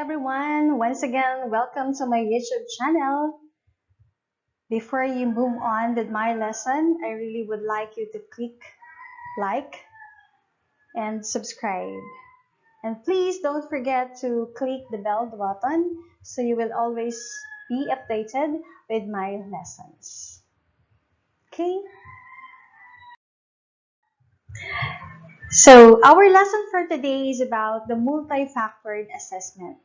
everyone, once again, welcome to my YouTube channel. Before you move on with my lesson, I really would like you to click like and subscribe. And please don't forget to click the bell button so you will always be updated with my lessons. Okay? So our lesson for today is about the multi-factored assessment.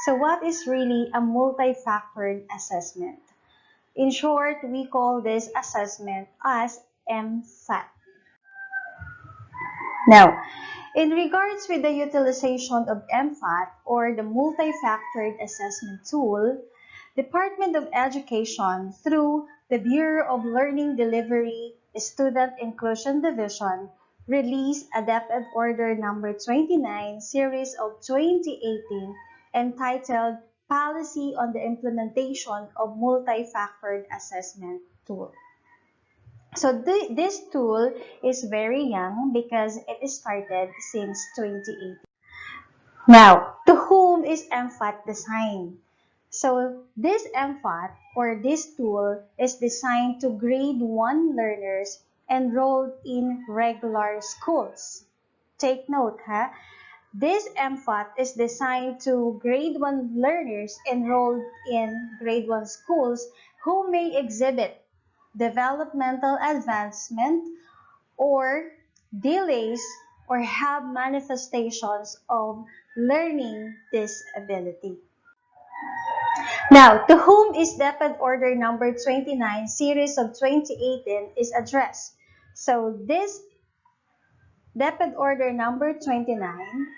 So what is really a multi-factored assessment? In short, we call this assessment as mcat. Now, in regards with the utilization of mcat or the multi-factored assessment tool, Department of Education through the Bureau of Learning Delivery Student Inclusion Division released a Deped Order number 29 series of 2018 entitled Policy on the Implementation of Multi-Factored Assessment Tool. So this tool is very young because it started since 2018. Now, to whom is mcat designed? So this mcat or this tool is designed to grade 1 learners enrolled in regular schools. Take note, This mcat is designed to grade 1 learners enrolled in grade 1 schools who may exhibit developmental advancement or delays or have manifestations of learning disability. Now, to whom is Deped Order number 29 series of 2018 is addressed? So this Deped Order number 29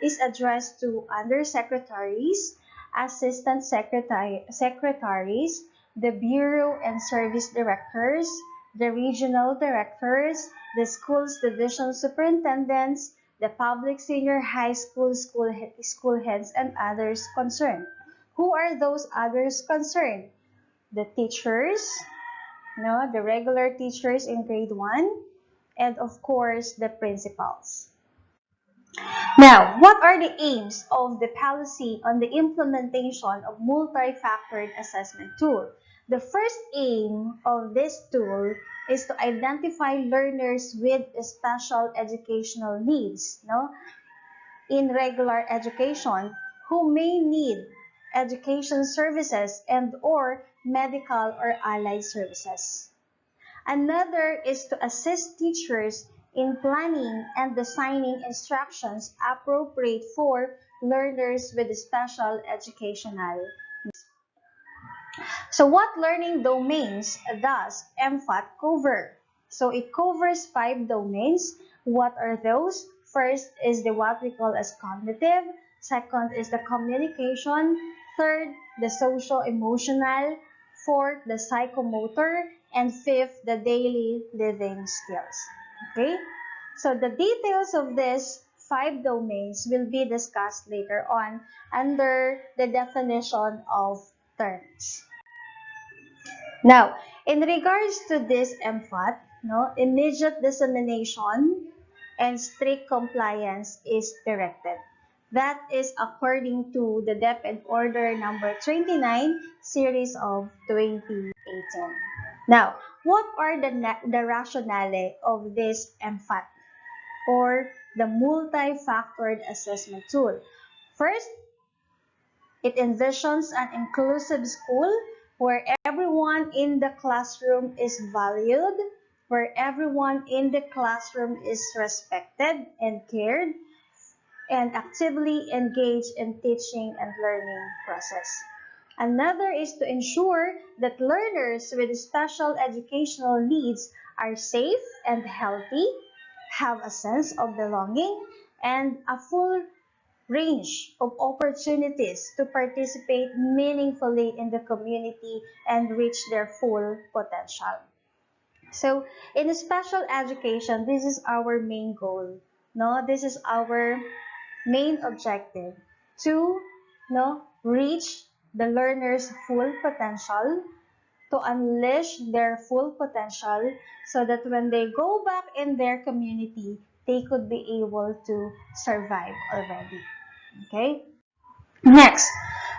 is addressed to undersecretaries, assistant secretaries, the bureau and service directors, the regional directors, the school's division superintendents, the public senior high school school heads, and others concerned. Who are those others concerned? The teachers, the regular teachers in grade 1, and of course, the principals. Now, what are the aims of the policy on the implementation of multi-factored assessment tool? The first aim of this tool is to identify learners with special educational needs, in regular education who may need education services and or medical or allied services. Another is to assist teachers in planning and designing instructions appropriate for learners with special educational needs. So what learning domains does mcat cover? So it covers 5 domains. What are those? First is what we call as cognitive. Second is the communication. Third, the social-emotional. Fourth, the psychomotor. And fifth, the daily living skills. Okay? So the details of these 5 domains will be discussed later on under the definition of terms. Now, in regards to this mcat, immediate dissemination and strict compliance is directed. That is according to the Deped Order number 29 series of 2018. Now, what are the rationale of this mcat or the multi-factored assessment tool? First, it envisions an inclusive school where everyone in the classroom is valued, where everyone in the classroom is respected and cared, and actively engaged in teaching and learning process. Another is to ensure that learners with special educational needs are safe and healthy, have a sense of belonging, and a full range of opportunities to participate meaningfully in the community and reach their full potential. So, in special education, this is our main goal. This is our main objective to reach the learner's full potential, to unleash their full potential so that when they go back in their community, they could be able to survive already. Okay? Next,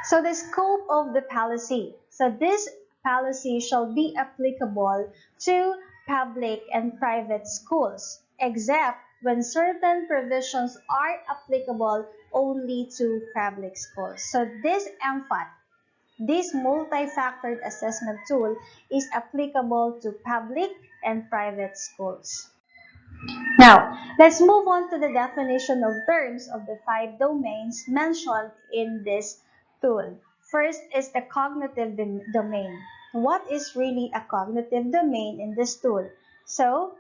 so the scope of the policy. So this policy shall be applicable to public and private schools, except when certain provisions are applicable only to public schools. So this MFAT, this multi-factored assessment tool, is applicable to public and private schools. Now, let's move on to the definition of terms of the 5 domains mentioned in this tool. First is the cognitive domain. What is really a cognitive domain in this tool? So,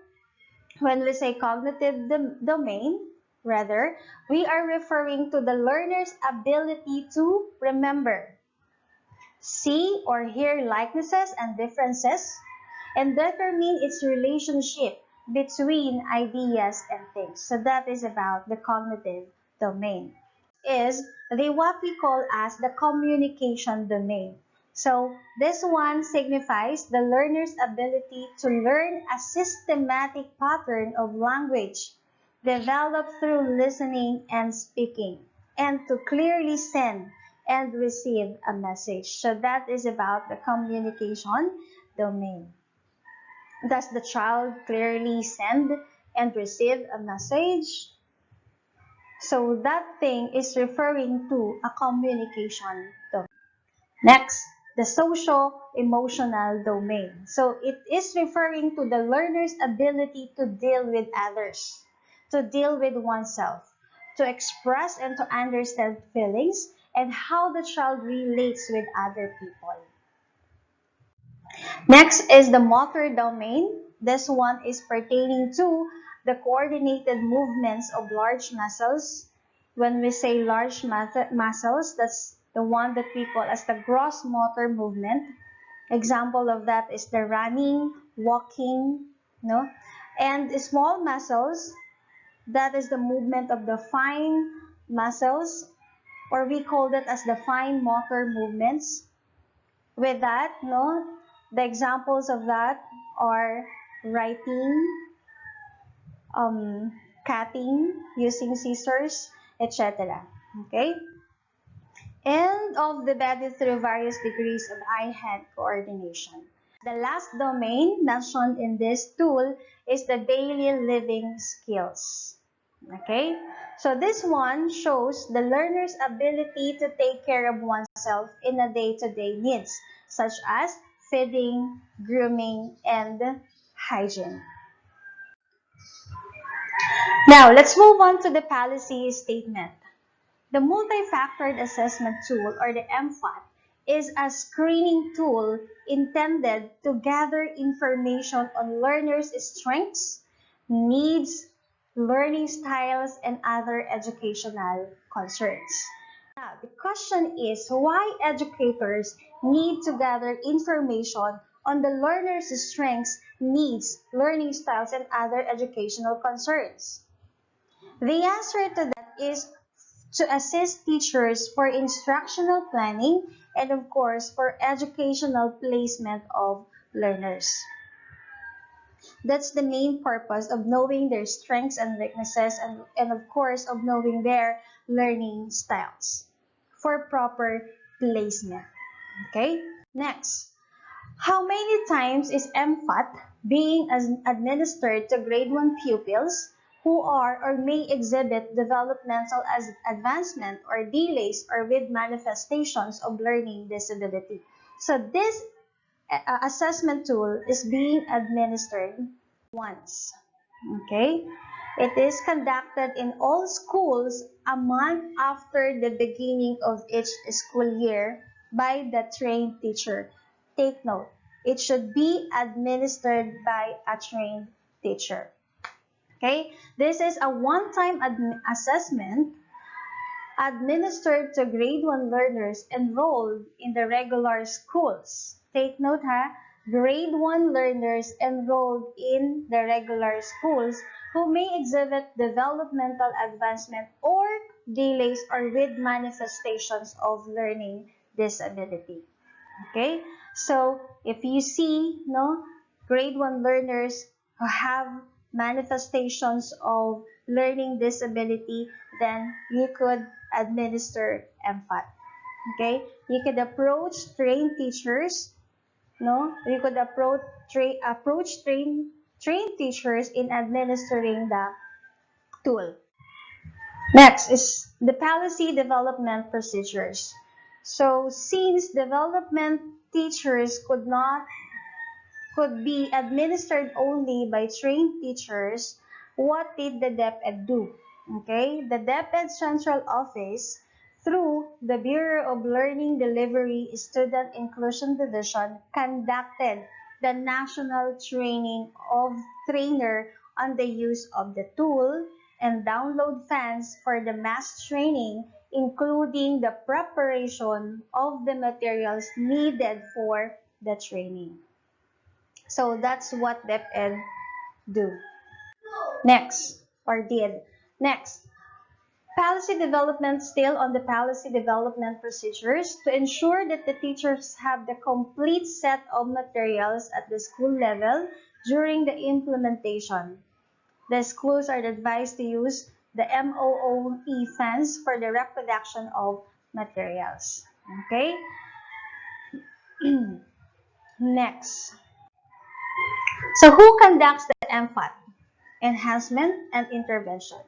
when we say cognitive domain, rather, we are referring to the learner's ability to remember, see or hear likenesses and differences, and determine its relationship between ideas and things. So that is about the cognitive domain. Is the what we call as the communication domain. So this one signifies the learner's ability to learn a systematic pattern of language developed through listening and speaking, and to clearly send and receive a message. So that is about the communication domain. Does the child clearly send and receive a message? So that thing is referring to a communication domain. Next, the social-emotional domain. So it is referring to the learner's ability to deal with others, to deal with oneself, to express and to understand feelings, and how the child relates with other people. Next is the motor domain. This one is pertaining to the coordinated movements of large muscles. When we say large muscles, that's the one that we call as the gross motor movement. Example of that is the running, walking, no? And small muscles, that is the movement of the fine muscles, or we call that as the fine motor movements. With that, no, the examples of that are writing, cutting, using scissors, etc. Okay? And of the body through various degrees of eye-hand coordination. The last domain mentioned in this tool is the daily living skills. Okay? So this one shows the learner's ability to take care of oneself in a day-to-day needs, such as feeding, grooming, and hygiene. Now, let's move on to the policy statement. The multi-factored assessment tool, or the MFAT, is a screening tool intended to gather information on learners' strengths, needs, learning styles, and other educational concerns. Now, the question is why educators need to gather information on the learner's strengths, needs, learning styles, and other educational concerns. The answer to that is to assist teachers for instructional planning and of course for educational placement of learners. That's the main purpose of knowing their strengths and weaknesses and of course of knowing their learning styles for proper placement. Okay? Next, how many times is MFAT being administered to grade 1 pupils who are or may exhibit developmental advancement or delays or with manifestations of learning disability? So this assessment tool is being administered once. Okay? It is conducted in all schools a month after the beginning of each school year by the trained teacher. Take note, it should be administered by a trained teacher. Okay? This is a one-time assessment administered to grade 1 learners enrolled in the regular schools. Take note ha, grade 1 learners enrolled in the regular schools who may exhibit developmental advancement or delays or with manifestations of learning disability. Okay, so if you see grade 1 learners who have manifestations of learning disability, then you could administer MFAT. Okay? You could approach trained teachers, no? You could approach trained teachers in administering the tool. Next is the policy development procedures. So since development teachers could be administered only by trained teachers, what did the Deped do? Okay, the Deped Central Office, through the Bureau of Learning Delivery Student Inclusion Division, conducted the national training of trainer on the use of the tool and download funds for the mass training, including the preparation of the materials needed for the training. So that's what Deped do. Next, or did. Next, policy development, still on the policy development procedures, to ensure that the teachers have the complete set of materials at the school level during the implementation. The schools are advised to use the MOOE funds for the reproduction of materials. Okay? Next. So who conducts the MFAT? Enhancement and intervention.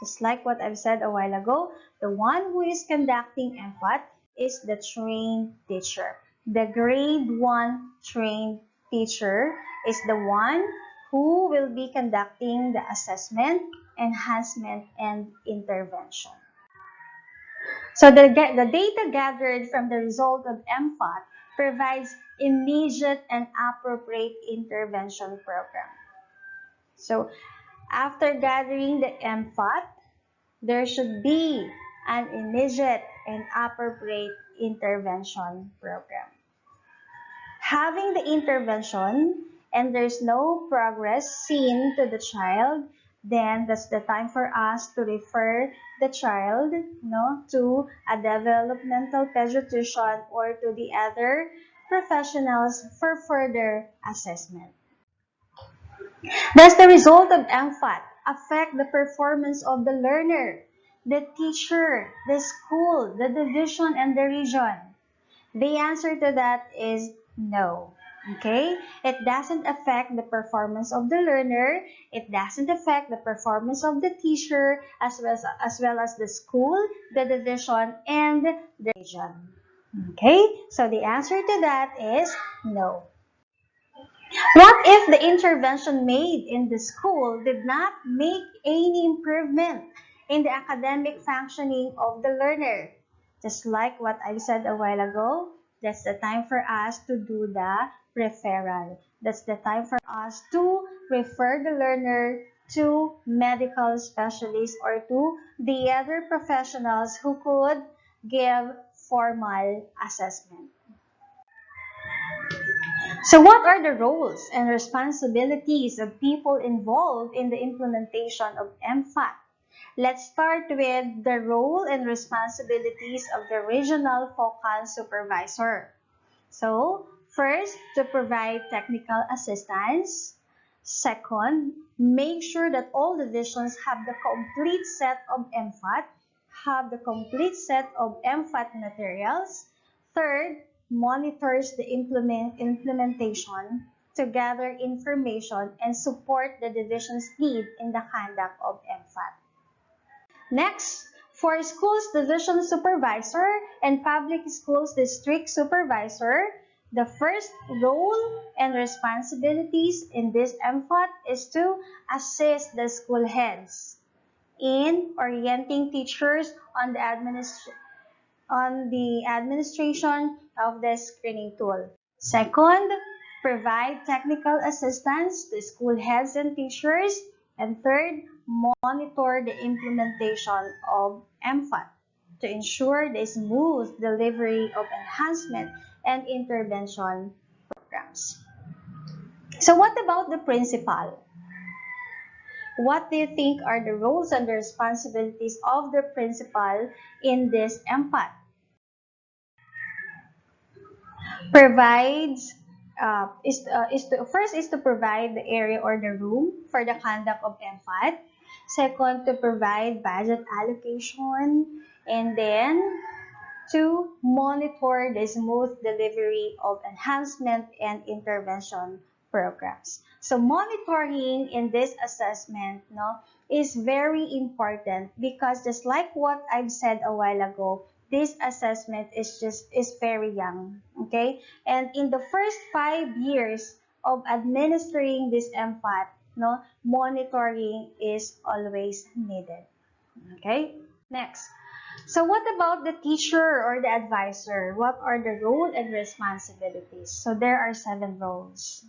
Just like what I've said a while ago, the one who is conducting MFAT is the trained teacher. The grade 1 trained teacher is the one who will be conducting the assessment, enhancement, and intervention. So the data gathered from the result of MFAT provides immediate and appropriate intervention program. So after gathering the MFAT, there should be an immediate and appropriate intervention program. Having the intervention and there's no progress seen to the child, then that's the time for us to refer the child, to a developmental pediatrician or to the other professionals for further assessment. Does the result of MFAT affect the performance of the learner, the teacher, the school, the division, and the region? The answer to that is no. Okay? It doesn't affect the performance of the learner. It doesn't affect the performance of the teacher as well as the school, the division, and the region. Okay? So the answer to that is no. What if the intervention made in the school did not make any improvement in the academic functioning of the learner? Just like what I said a while ago, that's the time for us to do the referral. That's the time for us to refer the learner to medical specialists or to the other professionals who could give formal assessment. So what are the roles and responsibilities of people involved in the implementation of MFAT? Let's start with the role and responsibilities of the regional focal supervisor. So, first, to provide technical assistance. Second, make sure that all divisions have the complete set of MFAT, have the complete set of MFAT materials. Third, monitors the implementation to gather information and support the division's need in the conduct of MFAT. Next, for schools division supervisor and public schools district supervisor, the first role and responsibilities in this MFAT is to assist the school heads in orienting teachers on the administration of the screening tool. Second, provide technical assistance to school heads and teachers. And third, monitor the implementation of MFAT to ensure the smooth delivery of enhancement and intervention programs. So what about the principal? What do you think are the roles and the responsibilities of the principal in this MFAT? Provides first is to provide the area or the room for the conduct of MFAT. Second, to provide budget allocation And then to monitor the smooth delivery of enhancement and intervention programs. So monitoring in this assessment, no, is very important because just like what I've said a while ago, this assessment is very young, okay? And in the first 5 years of administering this MFAT, no, monitoring is always needed. Okay? Next. So what about the teacher or the advisor? What are the role and responsibilities? So there are 7 roles.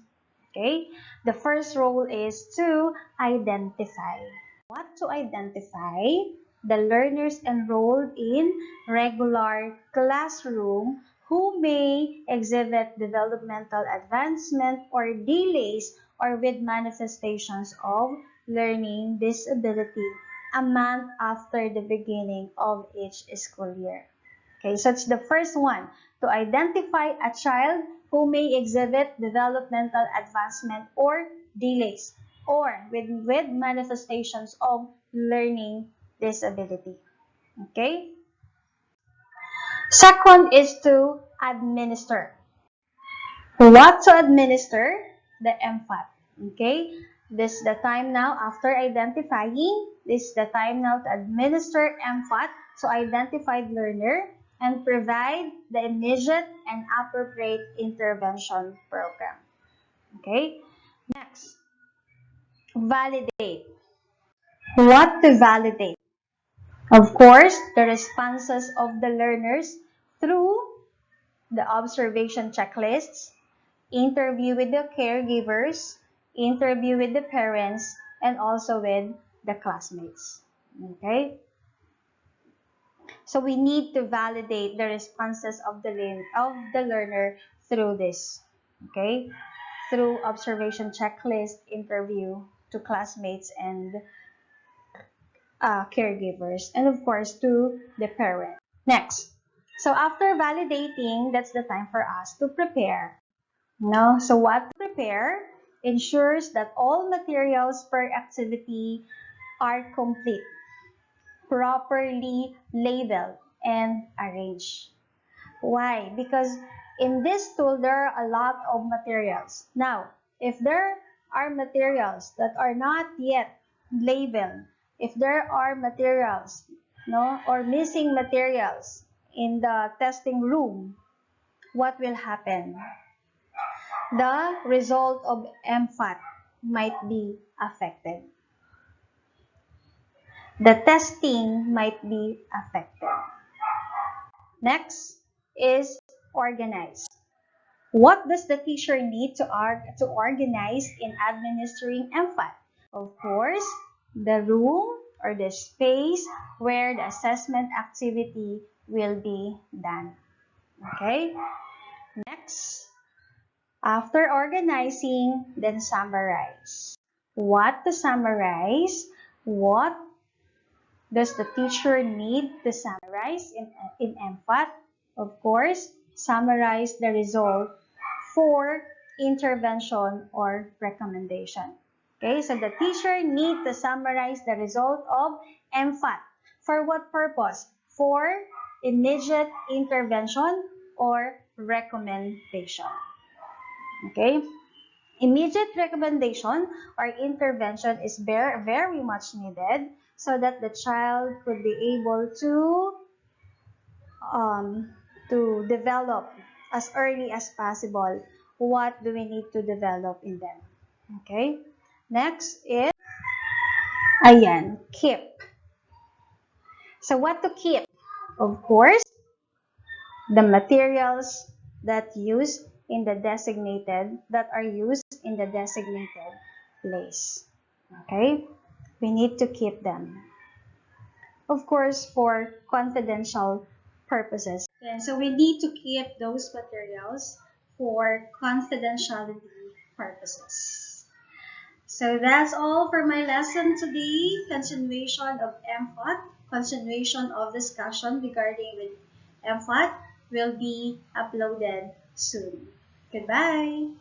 Okay? The first role is to identify. What to identify? The learners enrolled in regular classroom who may exhibit developmental advancement or delays or with manifestations of learning disability a month after the beginning of each school year. Okay, so it's the first one, to identify a child who may exhibit developmental advancement or delays or with manifestations of learning disability. Okay? Second is to administer. What to administer? The MFAT. Okay? This is the time now after identifying. This is the time now to administer MFAT to identified learner and provide the immediate and appropriate intervention program. Okay? Next, validate. What to validate? Of course, the responses of the learners through the observation checklists, interview with the caregivers, interview with the parents, and also with the classmates. Okay? So we need to validate the responses of the learner through this. Okay? Through observation checklist, interview to classmates and caregivers, and of course to the parent. Next. So after validating, that's the time for us to prepare. No? So what to prepare ensures that all materials per activity are complete, properly labeled, and arranged. Why? Because in this tool, there are a lot of materials. Now, if there are materials that are not yet labeled, if there are materials, no, or missing materials in the testing room, what will happen? The result of MFAT might be affected. The testing might be affected. Next is organize. What does the teacher need to organize in administering MFAT? Of course, the room or the space where the assessment activity will be done. Okay? Next, after organizing, then summarize. What to summarize? What does the teacher need to summarize in MFAT? Of course, summarize the result for intervention or recommendation. Okay, so the teacher needs to summarize the result of MFAT. For what purpose? For immediate intervention or recommendation. Okay, immediate recommendation or intervention is very, very much needed so that the child could be able to develop as early as possible. What do we need to develop in them? Okay. Next is, ayan, keep. So what to keep? Of course, the materials that are used in the designated place. Okay? We need to keep them. Of course, for confidential purposes. And so we need to keep those materials for confidentiality purposes. So that's all for my lesson today. Continuation of MFAT, continuation of discussion regarding with MFAT will be uploaded soon. Goodbye.